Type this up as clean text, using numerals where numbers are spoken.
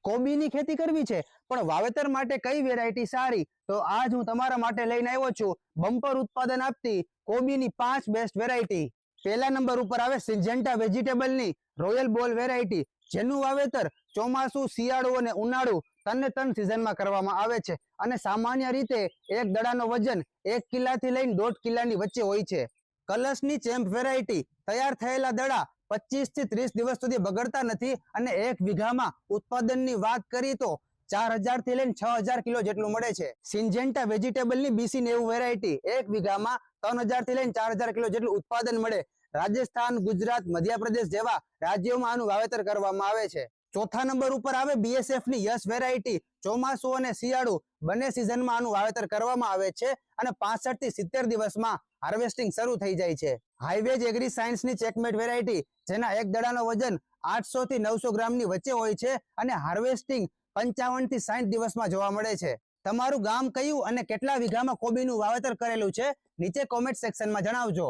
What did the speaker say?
કોબીની ખેતી કરવી છે પણ વાવેતર માટે કઈ વેરાયટી સારી, તો આજ હું તમારા માટે લઈને આવ્યો છું બમ્પર ઉત્પાદન આપતી કોબીની 5 બેસ્ટ વેરાયટી। પહેલા નંબર ઉપર આવે સિન્જેન્ટા વેજીટેબલની રોયલ બોલ વેરાયટી, જેનું વાવેતર ચોમાસુ, શિયાળુ અને ઉનાળુ ત્રણે ત્રણ સિઝનમાં કરવામાં આવે છે અને સામાન્ય રીતે એક દડાનો વજન 1 કિલાથી લઈને 1.5 કિલાની વચ્ચે હોય છે। કલશની ચેમ્પ વેરાયટી, તૈયાર થયેલા દડા 25 થી 30 દિવસ સુધી બગડતા નથી અને 1 વીઘામાં ઉત્પાદનની વાત કરી તો 4000 થી લઈને 6000 કિલો જેટલું મળે છે। સિન્જેન્ટા વેજીટેબલની BC90 વેરાયટી 1 વીઘામાં 3000 થી લઈને 4000 કિલો જેટલું ઉત્પાદન મળે। રાજસ્થાન, ગુજરાત, મધ્યપ્રદેશ જેવા રાજ્યોમાં આનું વાવેતર કરવામાં આવે છે। ચોથા નંબર ઉપર આવે BSF ની યશ વેરાયટી, ચોમાસુ અને શિયાળુ બંને સિઝનમાં આનું વાવેતર કરવામાં આવે છે અને 65 થી 70 દિવસમાં હાર્વેસ્ટિંગ શરૂ થઈ જાય છે। હાઈવેજ એગ્રી સાયન્સની ચેકમેટ વેરાયટી, જેના એક દડાનો વજન 800 થી 900 ગ્રામની વચ્ચે હોય છે અને હાર્વેસ્ટિંગ 55 થી 60 દિવસમાં જોવા મળે છે। તમારું ગામ કયું અને કેટલા વીઘામાં કોબીનું વાવેતર કરેલું છે, નીચે કોમેન્ટ સેક્શનમાં જણાવજો।